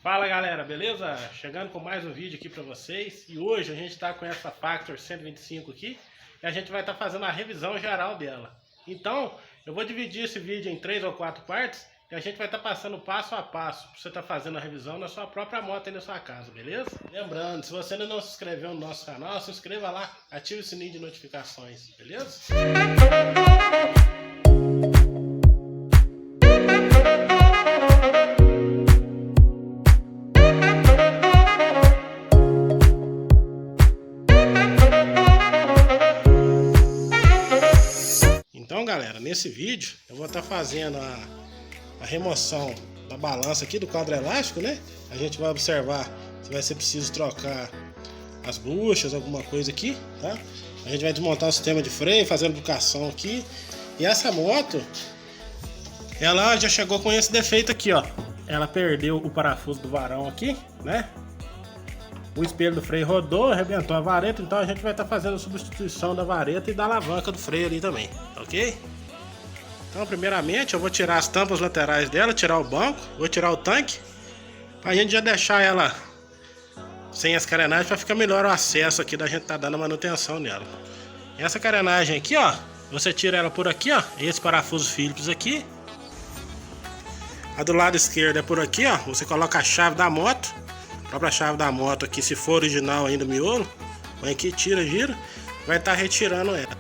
Fala galera, beleza? Chegando com mais um vídeo aqui pra vocês. E hoje a gente tá com essa Factor 125 aqui e a gente vai estar fazendo a revisão geral dela. Então, eu vou dividir esse vídeo em 3 ou 4 partes e a gente vai estar passando passo a passo pra você estar fazendo a revisão na sua própria moto aí na sua casa, beleza? Lembrando, se você ainda não se inscreveu no nosso canal, se inscreva lá, ative o sininho de notificações, beleza? Então galera, nesse vídeo eu vou estar fazendo a remoção da balança aqui do quadro elástico, né? A gente vai observar se vai ser preciso trocar as buchas, alguma coisa aqui, tá? A gente vai desmontar o sistema de freio, fazer a lubrificação aqui. E essa moto, ela já chegou com esse defeito aqui, ó. Ela perdeu o parafuso do varão aqui, né? O espelho do freio rodou, arrebentou a vareta, então a gente vai estar fazendo a substituição da vareta e da alavanca do freio ali também, ok? Então, primeiramente, eu vou tirar as tampas laterais dela, tirar o banco, vou tirar o tanque, pra gente já deixar ela sem as carenagens, para ficar melhor o acesso aqui da gente estar dando manutenção nela. Essa carenagem aqui, ó, você tira ela por aqui, ó, esse parafuso Phillips aqui. A do lado esquerdo é por aqui, ó, você coloca a chave da moto. A própria chave da moto aqui, se for original ainda miolo, vem aqui, tira, gira, vai estar retirando ela.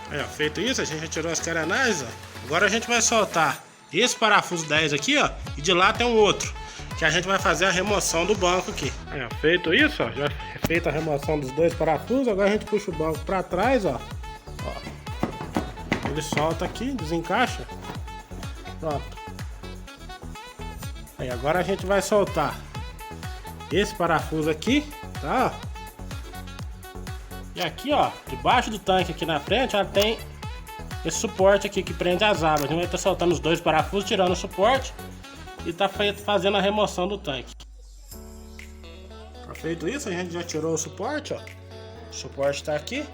Aí, ó, feito isso, a gente retirou as carenagens, ó. Agora a gente vai soltar esse parafuso 10 aqui, ó, e de lá tem um outro, que a gente vai fazer a remoção do banco aqui. Aí, ó, feito isso, ó, já feita a remoção dos dois parafusos, agora a gente puxa o banco para trás, ó. Ele solta aqui, desencaixa. Pronto. Aí, agora a gente vai soltar esse parafuso aqui, tá? E aqui, ó, debaixo do tanque aqui na frente, ela tem esse suporte aqui que prende as abas. A gente vai estar soltando os dois parafusos, tirando o suporte e tá fazendo a remoção do tanque. Tá feito isso, a gente já tirou o suporte, ó. O suporte tá aqui.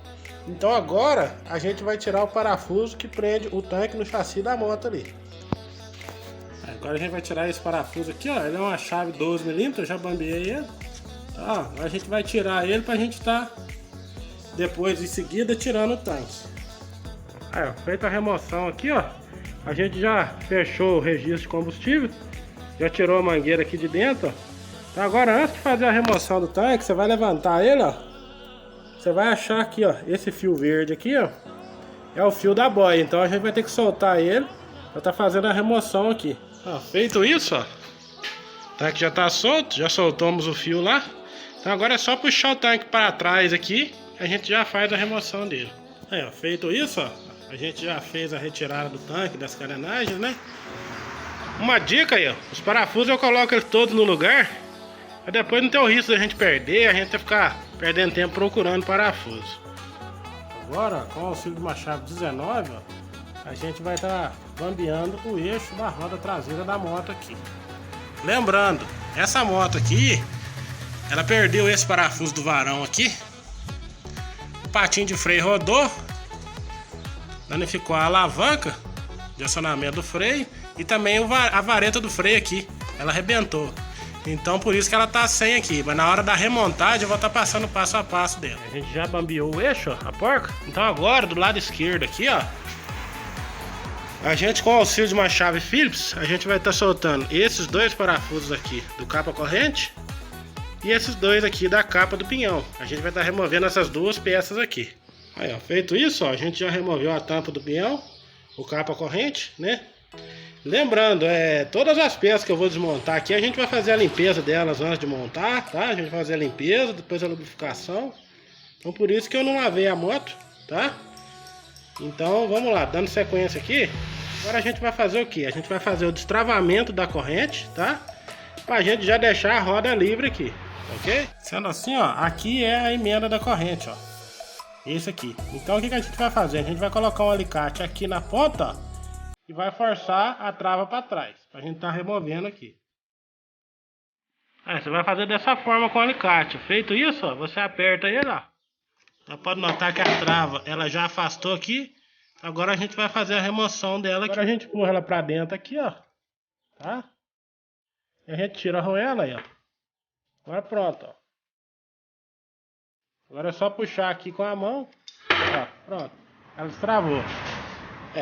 Então agora a gente vai tirar o parafuso que prende o tanque no chassi da moto ali. Agora a gente vai tirar esse parafuso aqui, ó. Ele é uma chave 12mm, eu já bambeei ele. Tá, agora a gente vai tirar ele pra gente tá depois em seguida tirando o tanque. Aí, ó, feita a remoção aqui, ó. A gente já fechou o registro de combustível. Já tirou a mangueira aqui de dentro, ó. Então agora antes de fazer a remoção do tanque, você vai levantar ele, ó. Você vai achar aqui, ó, esse fio verde aqui, ó, é o fio da boia. Então a gente vai ter que soltar ele pra tá fazendo a remoção aqui. Ó, feito isso, ó, o tanque já tá solto, já soltamos o fio lá. Então agora é só puxar o tanque para trás aqui, a gente já faz a remoção dele. Aí, ó, feito isso, ó, a gente já fez a retirada do tanque, das carenagens, né? Uma dica aí, ó, os parafusos eu coloco eles todos no lugar, pra depois não ter o risco da gente perder, a gente ficar perdendo tempo procurando parafuso. Agora, com o auxílio de uma chave 19, ó, a gente vai estar bambeando o eixo da roda traseira da moto aqui. Lembrando, essa moto aqui, ela perdeu esse parafuso do varão aqui. O patinho de freio rodou, danificou a alavanca de acionamento do freio e também a vareta do freio aqui, ela arrebentou. Então por isso que ela tá sem aqui, mas na hora da remontagem eu vou estar passando passo a passo dela. A gente já bambeou o eixo, ó, a porca. Então agora do lado esquerdo aqui, ó, a gente, com o auxílio de uma chave Phillips, a gente vai estar soltando esses dois parafusos aqui do capa corrente e esses dois aqui da capa do pinhão. A gente vai estar removendo essas duas peças aqui. Aí, ó, feito isso, ó, a gente já removeu a tampa do pinhão, o capa corrente, né? Lembrando, todas as peças que eu vou desmontar aqui, a gente vai fazer a limpeza delas antes de montar, tá? A gente vai fazer a limpeza, depois a lubrificação. Então por isso que eu não lavei a moto, tá? Então vamos lá, dando sequência aqui. Agora a gente vai fazer o que? A gente vai fazer o destravamento da corrente, tá? Pra gente já deixar a roda livre aqui, ok? Sendo assim, ó, aqui é a emenda da corrente, ó. Esse aqui. Então o que a gente vai fazer? A gente vai colocar um alicate aqui na ponta, ó, e vai forçar a trava pra trás, pra gente tá removendo aqui. Aí você vai fazer dessa forma com o alicate. Feito isso, ó, você aperta ele, ó. Já pode notar que a trava ela já afastou aqui. Agora a gente vai fazer a remoção dela aqui. Agora a gente empurra ela pra dentro aqui, ó. Tá? E a gente tira a arruela aí, ó. Agora pronto, ó. Agora é só puxar aqui com a mão. Ó, pronto. Ela destravou.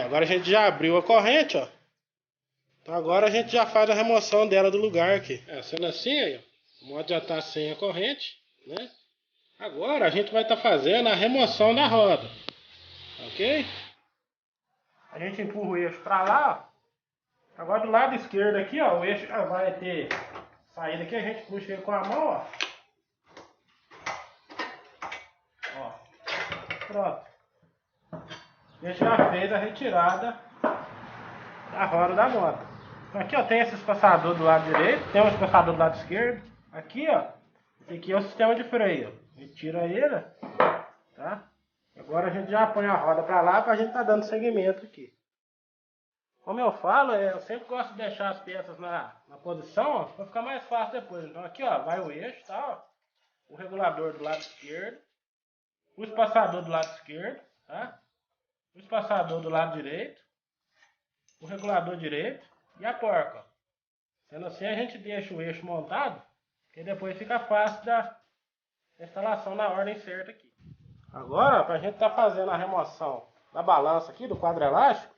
Agora a gente já abriu a corrente, ó. Então agora a gente já faz a remoção dela do lugar aqui. Sendo assim, aí, ó. O modo já tá sem a corrente, né? Agora a gente vai estar fazendo a remoção da roda. Ok? A gente empurra o eixo pra lá, ó. Agora do lado esquerdo aqui, ó, o eixo já vai ter saída aqui, a gente puxa ele com a mão, ó. Ó. Pronto. A gente já fez a retirada da roda da moto. Então aqui, ó, tem esse espaçador do lado direito, tem um espaçador do lado esquerdo. Aqui, ó, esse aqui é o sistema de freio. A gente tira ele, tá? Agora a gente já põe a roda pra lá pra gente tá dando seguimento aqui. Como eu falo, eu sempre gosto de deixar as peças na posição, ó, pra ficar mais fácil depois. Então aqui, ó, vai o eixo, tá? Ó, o regulador do lado esquerdo, o espaçador do lado esquerdo, tá? O espaçador do lado direito, o regulador direito e a porca. Ó. Sendo assim, a gente deixa o eixo montado, que depois fica fácil da instalação na ordem certa aqui. Agora, para a gente estar fazendo a remoção da balança aqui, do quadro elástico,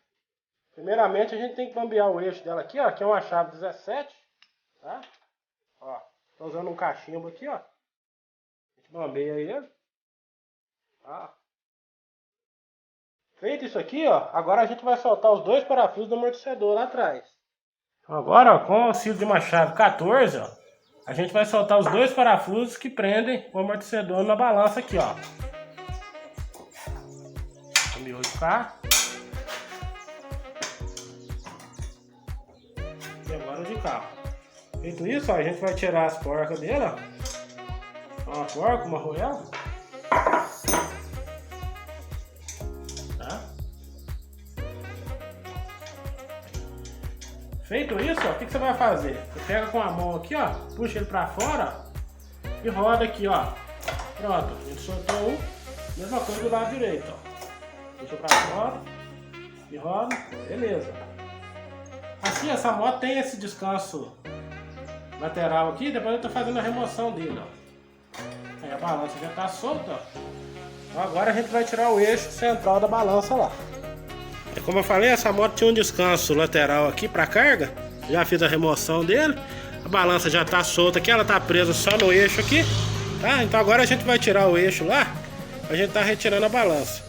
primeiramente a gente tem que bambear o eixo dela aqui, ó, que é uma chave 17, tá? Ó, tô usando um cachimbo aqui, ó. A gente bambeia ele. Tá? Feito isso aqui, ó, agora a gente vai soltar os dois parafusos do amortecedor lá atrás. Agora, ó, com o auxílio de uma chave 14, ó, a gente vai soltar os dois parafusos que prendem o amortecedor na balança aqui, ó. O miolo de cá. E agora o de cá. Feito isso, ó, a gente vai tirar as porcas dele, ó. Uma porca, uma arruela. Tá? Feito isso, ó, o que você vai fazer? Você pega com a mão aqui, ó, puxa ele pra fora e roda aqui, ó. Pronto, a gente soltou um. Mesma coisa do lado direito, ó. Puxa pra fora e roda, beleza. Assim, essa moto tem esse descanso lateral aqui, depois eu tô fazendo a remoção dele, ó. Aí a balança já tá solta, ó. Então agora a gente vai tirar o eixo central da balança lá. E como eu falei, essa moto tinha um descanso lateral aqui para carga. Já fiz a remoção dele. A balança já tá solta aqui, ela tá presa só no eixo aqui, tá? Então agora a gente vai tirar o eixo lá, a gente tá retirando a balança.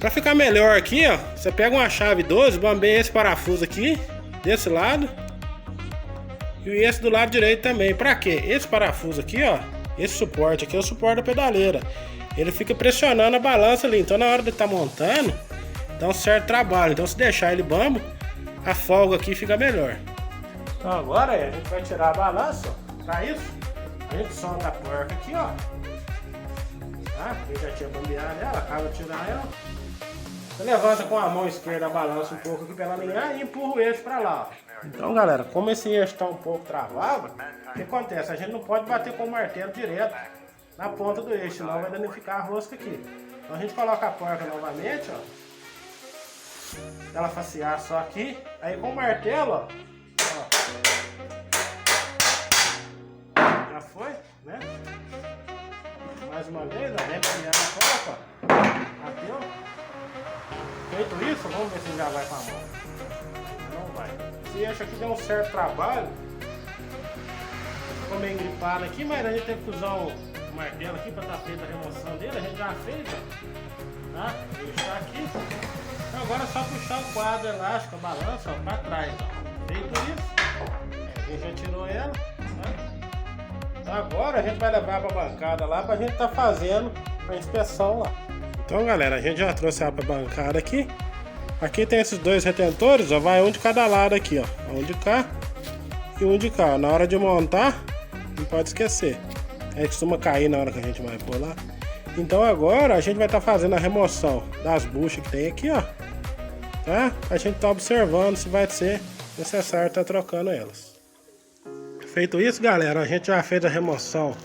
Para ficar melhor aqui, ó, você pega uma chave 12, bambeia esse parafuso aqui, desse lado. E esse do lado direito também. Para quê? Esse parafuso aqui, ó, esse suporte aqui é o suporte da pedaleira. Ele fica pressionando a balança ali, então na hora de estar montando, dá um certo trabalho. Então se deixar ele bambo, a folga aqui fica melhor. Então agora a gente vai tirar a balança, ó. Para isso, a gente solta a porca aqui, ó. Tá? A gente já tinha bambeado ela, acaba de tirar ela. Você levanta com a mão esquerda a balança um pouco aqui para ela alinhar e empurra o eixo para lá, ó. Então galera, como esse eixo está um pouco travado, o que acontece? A gente não pode bater com o martelo direto na ponta do eixo, senão vai danificar a rosca aqui. Então a gente coloca a porca novamente, ó. Ela facear só aqui, aí com o martelo, ó. Já foi, né? Mais uma vez, ó, vem premiar a porca, ó. Bateu. Feito isso, vamos ver se já vai com a mão. Não vai. Esse eixo aqui deu um certo trabalho. Ficou meio gripado aqui, mas a gente teve que usar o martelo aqui para estar feita a remoção dele. A gente já fez, ó. Tá? Ele está aqui. Então agora é só puxar o quadro elástico, a balança, ó, para trás, ó. Feito isso, a gente já tirou ela, tá? Então agora a gente vai levar para a bancada lá para a gente estar fazendo a inspeção lá. Então galera, a gente já trouxe ela para a bancada aqui. Aqui tem esses dois retentores, ó, vai um de cada lado aqui, ó. Um de cá e um de cá. Na hora de montar, não pode esquecer. Aí costuma cair na hora que a gente vai pôr lá. Então agora a gente vai estar fazendo a remoção das buchas que tem aqui, ó. Tá? A gente tá observando se vai ser necessário estar trocando elas. Feito isso, galera, a gente já fez a remoção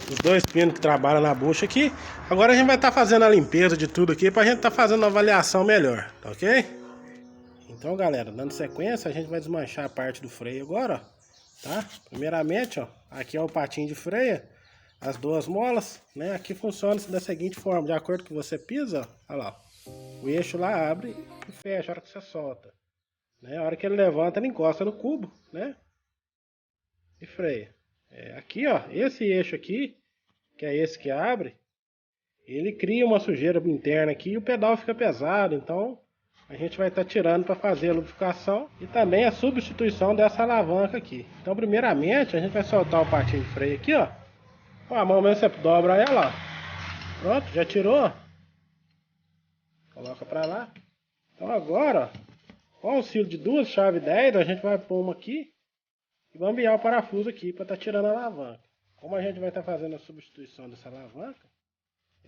dos dois pinos que trabalham na bucha aqui. Agora a gente vai estar fazendo a limpeza de tudo aqui pra gente estar fazendo uma avaliação melhor, tá ok? Então galera, dando sequência, a gente vai desmanchar a parte do freio agora, ó. tá? Primeiramente, ó, aqui é o patinho de freio, as duas molas, né? Aqui funciona da seguinte forma, de acordo com que você pisa, ó, olha lá, o eixo lá abre e fecha a hora que você solta, né? A hora que ele levanta, ele encosta no cubo, né? E freia. Aqui, ó, esse eixo aqui, que é esse que abre, ele cria uma sujeira interna aqui e o pedal fica pesado, então a gente vai estar tirando para fazer a lubrificação e também a substituição dessa alavanca aqui. Então, primeiramente, a gente vai soltar o patinho de freio aqui, ó. Com a mão mesmo você dobra ela, ó. Pronto, já tirou. Coloca para lá. Então agora, ó, com o auxílio de duas chaves 10, a gente vai pôr uma aqui e bambear o parafuso aqui para estar tirando a alavanca. Como a gente vai estar fazendo a substituição dessa alavanca,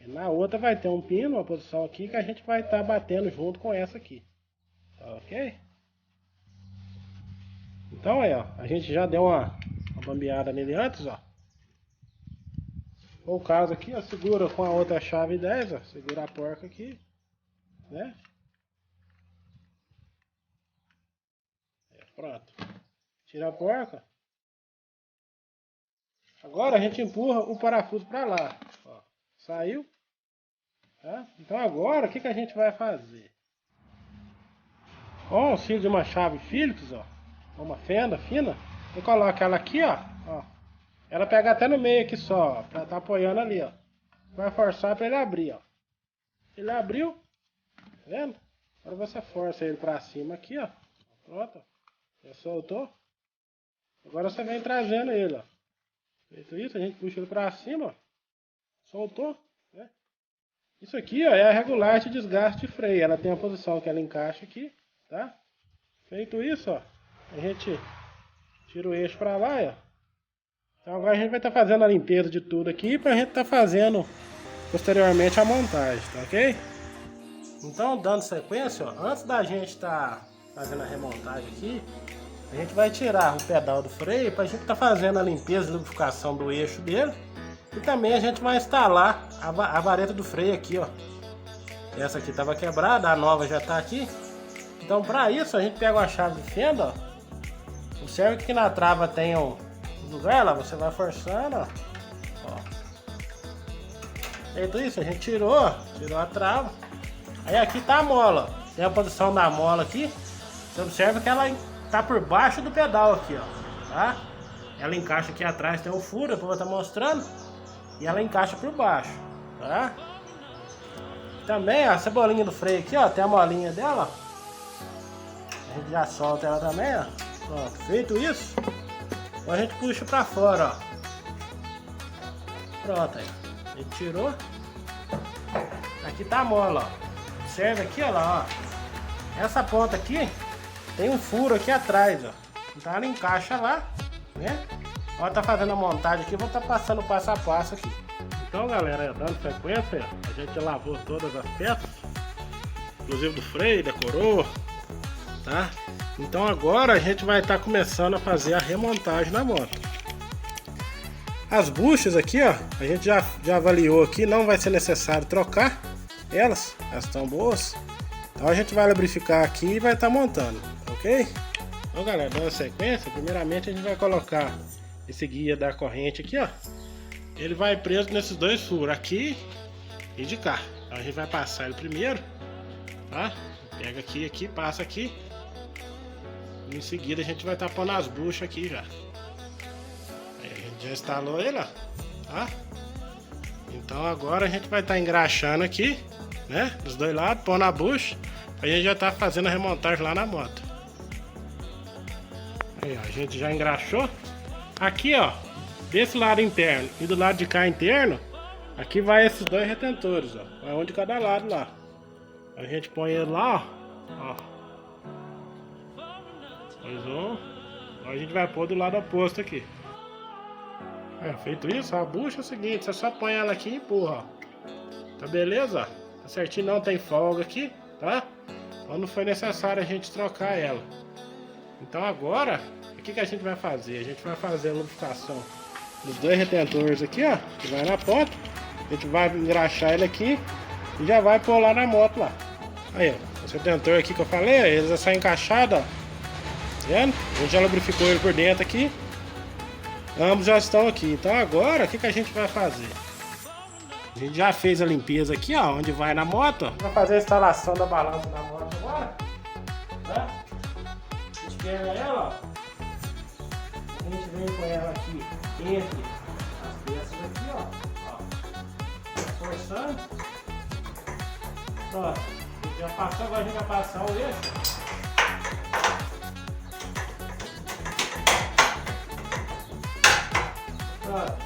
na outra vai ter um pino, uma posição aqui que a gente vai estar batendo junto com essa aqui. Tá ok? Então aí, ó, a gente já deu uma bambeada nele antes, ó. O caso aqui, ó, segura com a outra chave 10, ó, segura a porca aqui, né? Pronto. Tira a porca. Agora a gente empurra o parafuso para lá, ó. Saiu. Tá? Então agora o que a gente vai fazer? Com o auxílio de uma chave Phillips, ó, uma fenda fina, eu coloco ela aqui, ó. Ela pega até no meio aqui só, ó, pra tá apoiando ali, ó. Vai forçar para ele abrir, ó. Ele abriu, tá vendo? Agora você força ele para cima aqui, ó. Pronto, já soltou. Agora você vem trazendo ele, ó. Feito isso, a gente puxa ele para cima, ó. Soltou, né? Isso aqui, ó, é a regular de desgaste de freio. Ela tem a posição que ela encaixa aqui, tá? Feito isso, ó, a gente tira o eixo para lá, ó. Então agora a gente vai estar fazendo a limpeza de tudo aqui para a gente estar fazendo posteriormente a montagem, tá ok? Então, dando sequência, ó, antes da gente estar fazendo a remontagem aqui, a gente vai tirar o pedal do freio para a gente estar fazendo a limpeza e lubrificação do eixo dele. E também a gente vai instalar a vareta do freio aqui, ó. Essa aqui estava quebrada, a nova já está aqui. Então, para isso, a gente pega uma chave de fenda, ó. Observe que aqui na trava tem um lugar lá, você vai forçando, ó. Feito isso, a gente tirou a trava. Aí aqui tá a mola, tem a posição da mola aqui. Você observa que ela tá por baixo do pedal aqui, ó, tá? Ela encaixa aqui atrás, tem um furo, depois eu vou estar mostrando. E ela encaixa por baixo, tá? Também, ó, a cebolinha do freio aqui, ó, tem a molinha dela, ó. A gente já solta ela também, ó. Pronto, feito isso, a gente puxa pra fora, ó. Pronto, aí. A gente tirou. Aqui tá a mola, ó. Observe aqui, ó lá, ó. Essa ponta aqui tem um furo aqui atrás, ó. Então ela encaixa lá, né? Ó, tá fazendo a montagem aqui, vou estar passando passo a passo aqui. Então, galera, dando sequência, a gente lavou todas as peças, inclusive do freio, da coroa, tá? Então agora a gente vai estar começando a fazer a remontagem na moto. As buchas aqui, ó, a gente já avaliou aqui, não vai ser necessário trocar elas estão boas. Então a gente vai lubrificar aqui e vai estar montando, ok? Então, galera, dando sequência, primeiramente a gente vai colocar esse guia da corrente aqui, ó. Ele vai preso nesses dois furos, aqui e de cá. Então a gente vai passar ele primeiro, tá? Pega aqui, passa aqui. E em seguida a gente vai estar pondo as buchas aqui já. Aí a gente já instalou ele, ó, tá? Então agora a gente vai estar engraxando aqui, né? Dos dois lados, pondo a bucha. A gente já tá fazendo a remontagem lá na moto. Aí, ó, a gente já engraxou. Aqui, ó, desse lado interno e do lado de cá interno, aqui vai esses dois retentores, ó. Vai um de cada lado lá. A gente põe ele lá, ó. Mais um. Agora a gente vai pôr do lado oposto aqui. Feito isso, a bucha é o seguinte, você só põe ela aqui e empurra, ó. Tá beleza? Tá certinho, não tem folga aqui, tá? Então não foi necessário a gente trocar ela. Então agora, o que a gente vai fazer? A gente vai fazer a lubrificação dos dois retentores aqui, ó, que vai na ponta. A gente vai engraxar ele aqui e já vai pôr lá na moto lá. Aí, ó, esse retentor aqui que eu falei, eles já são encaixados, ó. Tá vendo? A gente já lubrificou ele por dentro aqui. Ambos já estão aqui. Então agora, o que a gente vai fazer? A gente já fez a limpeza aqui, ó, onde vai na moto. Vai fazer a instalação da balança da moto agora. Né? A gente pega ela, ó. A gente vem com ela aqui entre as peças aqui, ó. Forçando. Pronto. Já passou, agora a gente vai passar o eixo. Pronto.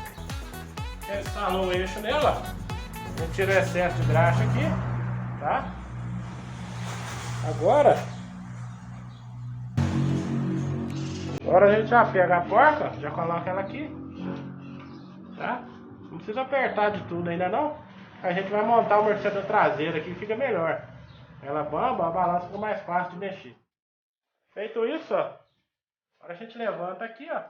Já instalou o eixo nela. A gente tira o excesso de graxa aqui, tá? Agora a gente já pega a porca, já coloca ela aqui, tá? Não precisa apertar de tudo ainda não. A gente vai montar o amortecedor traseiro aqui, fica melhor. Ela bamba, a balança fica mais fácil de mexer. Feito isso, ó. Agora a gente levanta aqui, ó.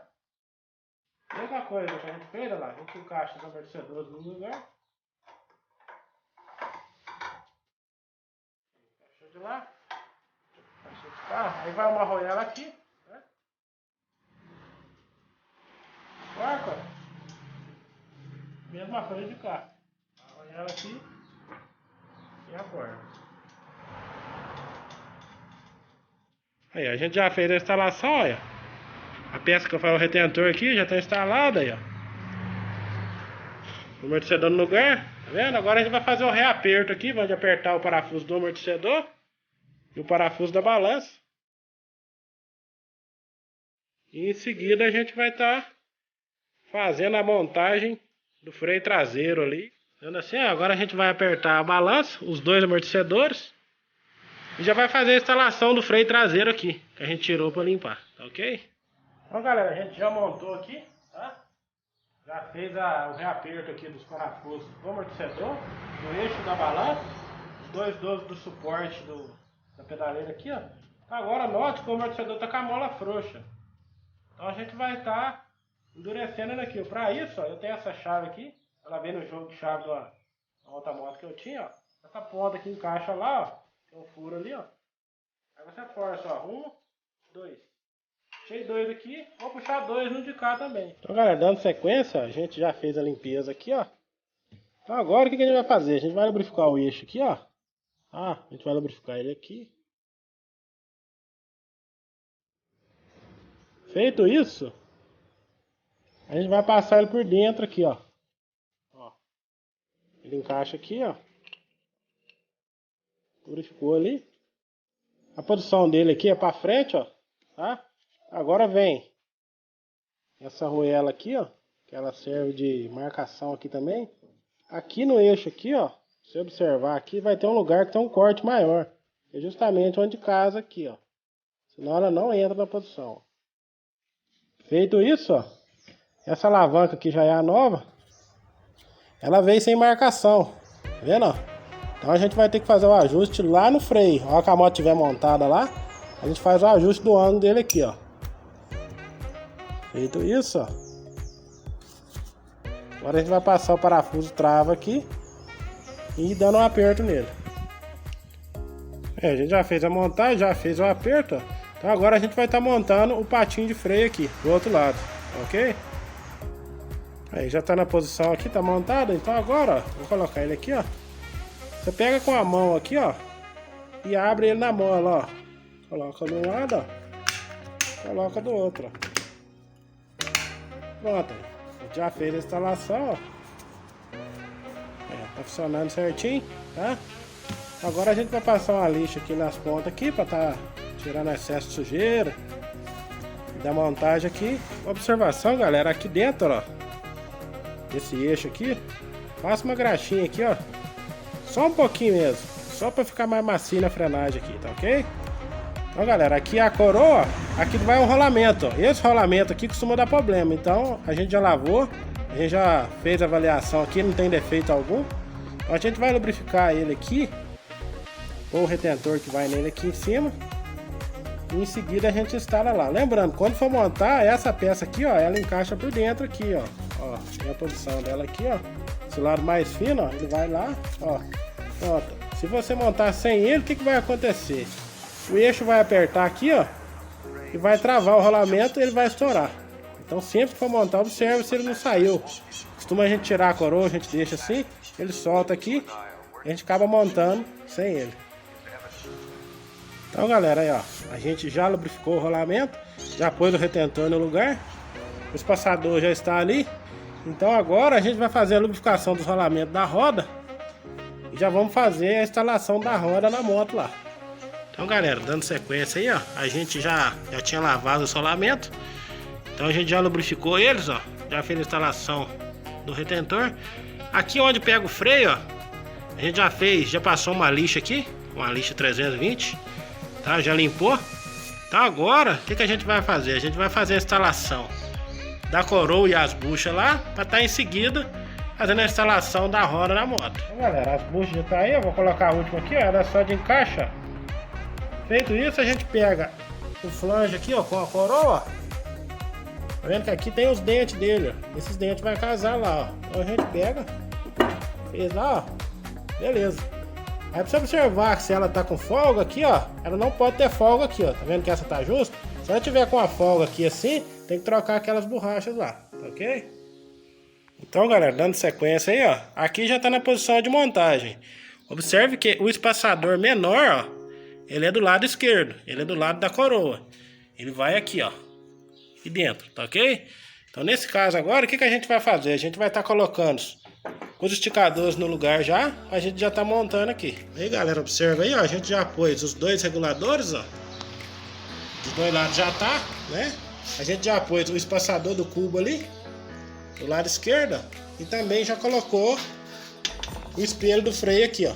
Mesma coisa que a gente fez, olha lá. A gente encaixa os amortecedores no lugar. Encaixou de lá. Encaixou de cá. Aí vai uma arroiela aqui. Né? Porca. Mesma coisa de cá. Arroiela aqui. E a porca. Aí, a gente já fez a instalação, olha. A peça que eu falo, o retentor aqui, já está instalada aí, ó. O amortecedor no lugar, tá vendo? Agora a gente vai fazer o reaperto aqui, vamos apertar o parafuso do amortecedor e o parafuso da balança. E em seguida a gente vai estar fazendo a montagem do freio traseiro ali. Vendo assim, ó, agora a gente vai apertar a balança, os dois amortecedores. E já vai fazer a instalação do freio traseiro aqui, que a gente tirou para limpar, tá ok? Então galera, a gente já montou aqui, tá? Já fez o reaperto aqui dos parafusos do amortecedor, do eixo da balança, os dois 12 do suporte da pedaleira aqui, ó. Agora note que o amortecedor tá com a mola frouxa. Então a gente vai estar endurecendo ele aqui. Para isso, ó, eu tenho essa chave aqui, ela vem no jogo de chave da outra moto que eu tinha, ó. Essa ponta aqui encaixa lá, ó. Tem um furo ali, ó. Aí você força, ó. 1, 2. Puxei 2 aqui. Vou puxar 2 no de cá também. Então, galera, dando sequência, a gente já fez a limpeza aqui, ó. Então, agora o que a gente vai fazer? A gente vai lubrificar o eixo aqui, ó. A gente vai lubrificar ele aqui. Feito isso, a gente vai passar ele por dentro aqui, ó. Ele encaixa aqui, ó. Lubrificou ali. A posição dele aqui é para frente, ó, tá? Agora vem essa arruela aqui, ó, que ela serve de marcação aqui também. Aqui no eixo aqui, ó, se você observar aqui, vai ter um lugar que tem um corte maior, é justamente onde casa aqui, ó. Senão ela não entra na posição. Feito isso, ó, essa alavanca aqui já é a nova. Ela veio sem marcação, tá vendo, ó? Então a gente vai ter que fazer o ajuste lá no freio. A hora que a moto estiver montada lá, a gente faz o ajuste do ângulo dele aqui, ó. Feito isso, ó. Agora a gente vai passar o parafuso trava aqui e dando um aperto nele. A gente já fez a montagem, já fez o aperto, ó. Então agora a gente vai estar montando o patinho de freio aqui, do outro lado, ok? Aí já está na posição aqui, tá montado. Então agora, ó, vou colocar ele aqui, ó. Você pega com a mão aqui, ó, e abre ele na mola, ó. Coloca de um lado, ó. Coloca do outro, ó. Pronto. A gente já fez a instalação, ó. Tá funcionando certinho, tá? Agora a gente vai passar uma lixa aqui nas pontas aqui, para tá tirando excesso de sujeira. E da montagem aqui. Observação, galera, aqui dentro, ó. Esse eixo aqui. Faça uma graxinha aqui, ó. Só um pouquinho mesmo, só para ficar mais macio na frenagem aqui, tá ok? Então galera, aqui a coroa, aqui vai um rolamento, ó. Esse rolamento aqui costuma dar problema, então a gente já lavou, a gente já fez a avaliação aqui, não tem defeito algum. Então a gente vai lubrificar ele aqui, ou o retentor que vai nele aqui em cima. E em seguida a gente instala lá. Lembrando, quando for montar essa peça aqui, ó, ela encaixa por dentro aqui, ó. Ó, tem a posição dela aqui, ó. Esse lado mais fino, ó, ele vai lá, ó. Pronto. Se você montar sem ele, o que vai acontecer? O eixo vai apertar aqui, ó, e vai travar o rolamento e ele vai estourar. Então sempre que for montar, observe se ele não saiu. Costuma a gente tirar a coroa, a gente deixa assim, ele solta aqui, a gente acaba montando sem ele. Então galera, aí ó, a gente já lubrificou o rolamento, já pôs o retentor no lugar, o espaçador já está ali. Então agora a gente vai fazer a lubrificação dos rolamentos da roda e já vamos fazer a instalação da roda na moto lá. Então galera, dando sequência aí ó, a gente já tinha lavado os rolamentos, então a gente já lubrificou eles ó, já fez a instalação do retentor. Aqui onde pega o freio ó, a gente já passou uma lixa aqui, uma lixa 320, tá? Já limpou. Então agora, o que a gente vai fazer? A gente vai fazer a instalação da coroa e as buchas lá, para estar em seguida fazendo a instalação da roda na moto. Então, galera, as buchas já tá aí, eu vou colocar a última aqui, ó, era só de encaixar. Feito isso, a gente pega o flange aqui, ó, com a coroa. Tá vendo que aqui tem os dentes dele, ó. Esses dentes vai casar lá, ó. Então a gente pega, fez lá, ó. Beleza. Aí pra você observar que se ela tá com folga aqui, ó, ela não pode ter folga aqui, ó. Tá vendo que essa tá justa? Se ela tiver com a folga aqui assim, tem que trocar aquelas borrachas lá, tá ok? Então, galera, dando sequência aí, ó, aqui já tá na posição de montagem. Observe que o espaçador menor, ó, ele é do lado esquerdo, ele é do lado da coroa. Ele vai aqui, ó, aqui dentro, tá ok? Então, nesse caso agora, o que a gente vai fazer? A gente vai estar colocando os esticadores no lugar já, a gente já tá montando aqui. Aí, galera, observa aí, ó, a gente já pôs os dois reguladores, ó. Dos dois lados já tá, né? A gente já pôs o espaçador do cubo ali, do lado esquerdo, e também já colocou o espelho do freio aqui, ó.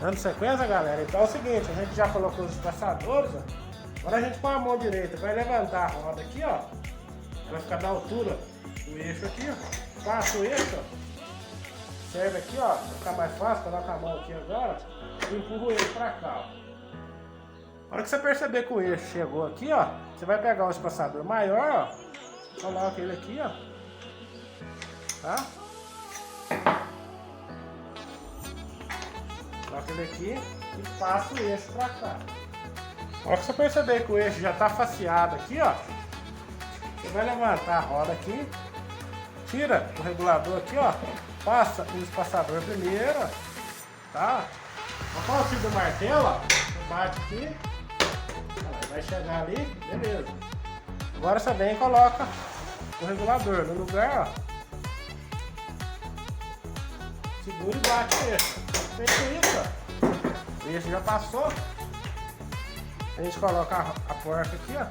Dando sequência, galera, então é o seguinte, a gente já colocou os espaçadores, ó. Agora a gente com a mão direita vai levantar a roda aqui, ó. Ela fica da altura do eixo aqui, ó. Passa o eixo, ó. Serve aqui, ó, pra ficar mais fácil, coloca a mão aqui agora e empurra o eixo pra cá, ó. Na hora que você perceber que o eixo chegou aqui, ó, você vai pegar o espaçador maior, ó, coloca ele aqui, ó, tá? Coloca ele aqui e passa o eixo pra cá. Na hora que você perceber que o eixo já tá faceado aqui, ó, você vai levantar a roda aqui, tira o regulador aqui, ó, passa o espaçador primeiro, tá? Com o auxílio do martelo, ó, você bate aqui. Vai chegar ali, beleza. Agora você vem e coloca o regulador no lugar, ó. Segura e bate o eixo. Feito isso, ó. O eixo já passou. A gente coloca a porca aqui, ó.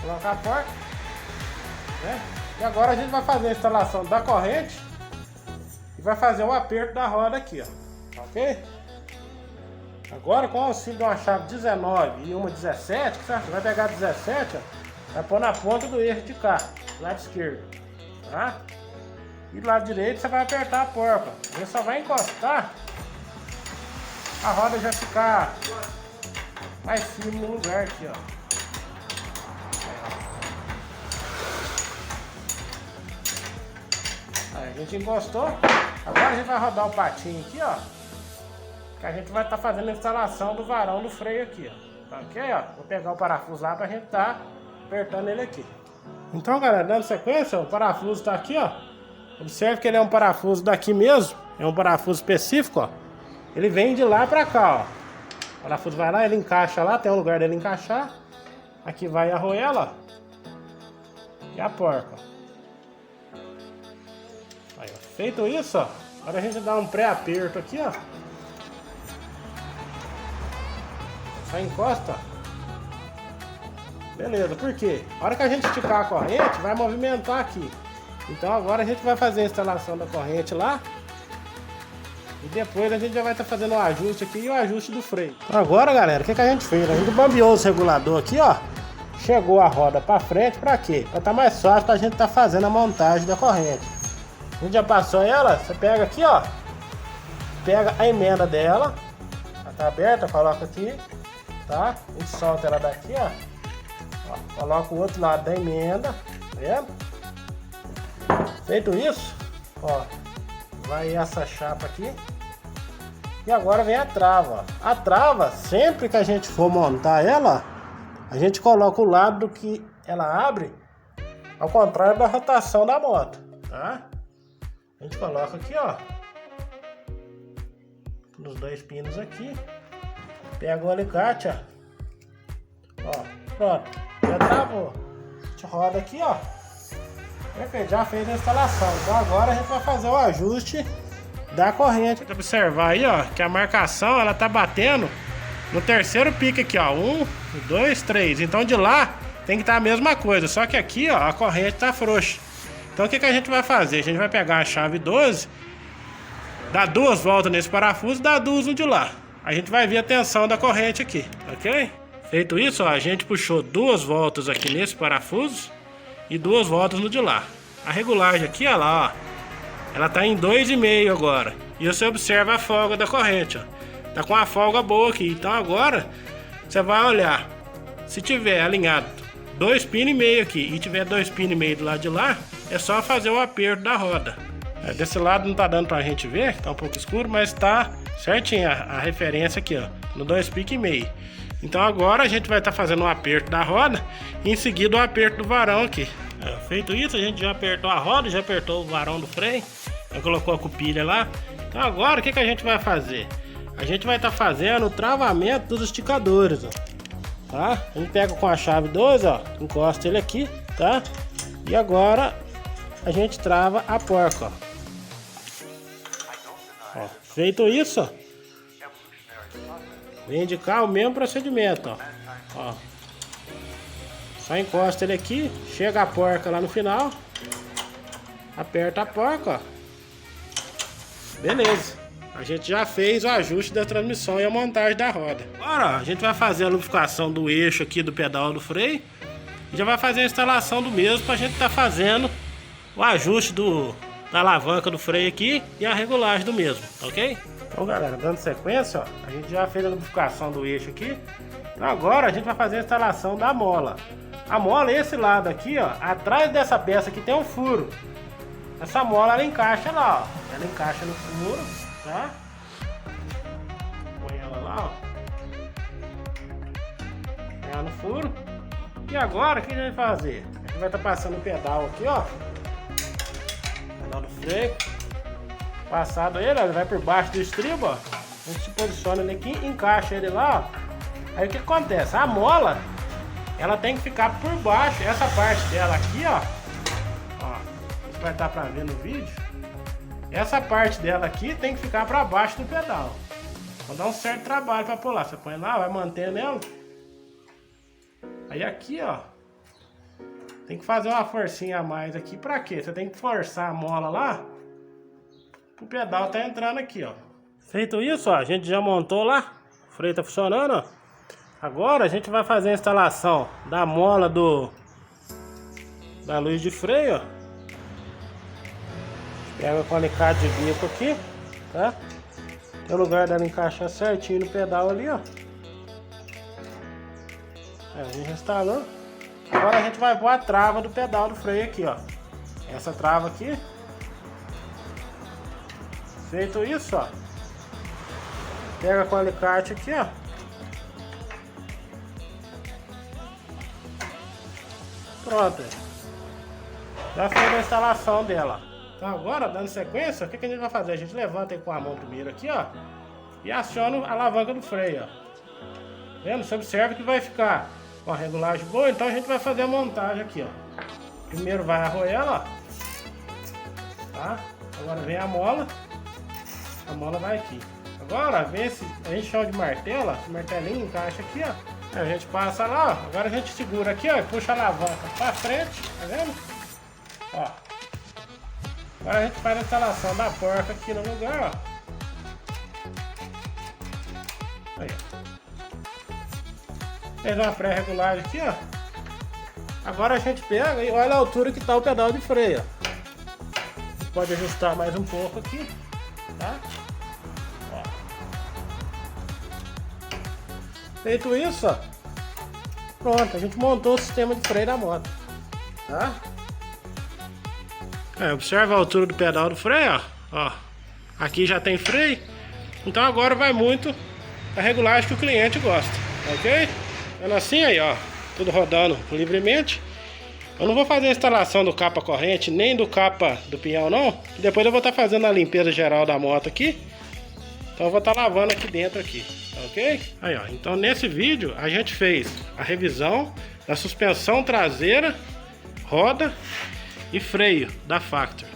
Colocar a porca, né? E agora a gente vai fazer a instalação da corrente e vai fazer o aperto da roda aqui, ó. Ok? Agora com o auxílio de uma chave 19 e uma 17, você vai pegar a 17, ó, vai pôr na ponta do eixo de cá, lado esquerdo, tá? E do lado direito você vai apertar a porca. Você só vai encostar, a roda já ficar mais firme no lugar aqui, ó. Aí a gente encostou. Agora a gente vai rodar o patinho aqui, ó. Que a gente vai estar fazendo a instalação do varão do freio aqui, ó. Tá ok, ó? Vou pegar o parafuso lá pra gente estar apertando ele aqui. Então, galera, dando sequência, o parafuso tá aqui, ó. Observe que ele é um parafuso daqui mesmo. É um parafuso específico, ó. Ele vem de lá pra cá, ó. O parafuso vai lá, ele encaixa lá, tem um lugar dele encaixar. Aqui vai a arruela, ó. E a porca, ó. Aí, ó. Feito isso, ó. Agora a gente dá um pré-aperto aqui, ó. Só encosta, ó. Beleza, por quê? A hora que a gente esticar a corrente, vai movimentar aqui. Então agora a gente vai fazer a instalação da corrente lá. E depois a gente já vai estar fazendo o ajuste aqui e o ajuste do freio. Então agora, galera, o que a gente fez? A gente bambeou os regulador aqui, ó. Chegou a roda pra frente, pra quê? Pra estar mais fácil pra gente estar fazendo a montagem da corrente. A gente já passou ela, você pega aqui, ó. Pega a emenda dela. Ela tá aberta, coloca aqui. Tá? A gente solta ela daqui, ó. Ó, coloca o outro lado da emenda. Tá vendo? Feito isso, ó. Vai essa chapa aqui. E agora vem a trava. A trava, sempre que a gente for montar ela, a gente coloca o lado do que ela abre ao contrário da rotação da moto, tá? A gente coloca aqui, ó, nos dois pinos aqui. Pega o alicate, ó, pronto, já travou. A gente roda aqui, ó. Perfeito, já fez a instalação. Então agora a gente vai fazer o ajuste da corrente. Pode observar aí, ó, que a marcação ela tá batendo no terceiro pique aqui, ó. 1, 2, 3. Então de lá tem que estar a mesma coisa, só que aqui, ó, a corrente tá frouxa. Então o que a gente vai fazer? A gente vai pegar a chave 12, dar 2 voltas nesse parafuso e dar 2 no de lá. A gente vai ver a tensão da corrente aqui, ok? Feito isso, ó, a gente puxou 2 voltas aqui nesse parafuso e 2 voltas no de lá. A regulagem aqui, ó lá, ó, ela tá em 2,5 agora. E você observa a folga da corrente, ó. Tá com uma folga boa aqui. Então agora você vai olhar. Se tiver alinhado 2 pinos e meio aqui e tiver 2 pinos e meio do lado de lá, é só fazer o aperto da roda. Desse lado não tá dando pra gente ver, tá um pouco escuro, mas tá certinho a referência aqui, ó, no 2 piques e meio. Então agora a gente vai estar fazendo o aperto da roda e em seguida o aperto do varão aqui. Feito isso, a gente já apertou a roda, já apertou o varão do freio, já colocou a cupilha lá. Então agora o que a gente vai fazer? A gente vai estar fazendo o travamento dos esticadores, ó, tá? A gente pega com a chave 12, ó, encosta ele aqui, tá? E agora a gente trava a porca, ó. Feito isso, ó, vem indicar o mesmo procedimento, ó. Só encosta ele aqui, chega a porca lá no final, aperta a porca, ó. Beleza, a gente já fez o ajuste da transmissão e a montagem da roda. Agora, ó, a gente vai fazer a lubrificação do eixo aqui do pedal do freio e já vai fazer a instalação do mesmo pra gente tá fazendo o ajuste da alavanca do freio aqui e a regulagem do mesmo, ok? Então galera, dando sequência, ó, a gente já fez a lubrificação do eixo aqui. Então agora a gente vai fazer a instalação da mola. A mola, esse lado aqui, ó, atrás dessa peça aqui tem um furo. Essa mola ela encaixa lá, ó, ela encaixa no furo, tá? Põe ela lá, ó, põe ela no furo. E agora o que a gente vai fazer? A gente vai estar passando o pedal aqui, ó, pedal do freio. Passado ele, ó, ele vai por baixo do estribo, ó. A gente se posiciona ele aqui, encaixa ele lá, ó. Aí o que acontece? A mola, ela tem que ficar por baixo, essa parte dela aqui, ó. Ó, isso vai estar pra ver no vídeo. Essa parte dela aqui tem que ficar pra baixo do pedal. Vou dar um certo trabalho pra pular. Você põe lá, vai mantendo ela. Aí aqui, ó, tem que fazer uma forcinha a mais aqui. Pra quê? Você tem que forçar a mola lá, o pedal tá entrando aqui, ó. Feito isso, ó, a gente já montou lá. O freio tá funcionando, ó. Agora a gente vai fazer a instalação da mola da luz de freio, ó. Pega com o alicate de bico aqui, tá? Tem o lugar dela encaixar certinho no pedal ali, ó. A gente instalou. Agora a gente vai pôr a trava do pedal do freio aqui, ó. Essa trava aqui. Feito isso, ó, pega com o alicate aqui, ó. Pronto. Já fez a instalação dela. Então agora, dando sequência, o que a gente vai fazer? A gente levanta aí com a mão primeiro aqui, ó, e aciona a alavanca do freio, ó. Vendo? Você observa que vai ficar com a regulagem boa, então a gente vai fazer a montagem aqui, ó. Primeiro vai a argoela, ó. Tá? Agora vem a mola. A mola vai aqui. Agora vem esse, a gente chama de martelo, esse martelinho encaixa aqui, ó. A gente passa lá, ó. Agora a gente segura aqui, ó, e puxa a alavanca pra frente, tá vendo? Ó. Agora a gente faz a instalação da porca aqui no lugar, ó. Aí, ó. Fez uma pré-regulagem aqui, ó. Agora a gente pega e olha a altura que tá o pedal de freio, ó. Pode ajustar mais um pouco aqui, tá? Ó. Feito isso, ó, pronto, a gente montou o sistema de freio da moto, tá? Observa a altura do pedal do freio, ó. Ó, aqui já tem freio, Então agora vai muito a regulagem que o cliente gosta, ok? Então assim aí, ó, tudo rodando livremente. Eu não vou fazer a instalação do capa corrente, nem do capa do pinhão não. Depois eu vou estar fazendo a limpeza geral da moto aqui. Então eu vou estar lavando aqui dentro aqui, ok? Aí ó, então nesse vídeo a gente fez a revisão da suspensão traseira, roda e freio da Factor.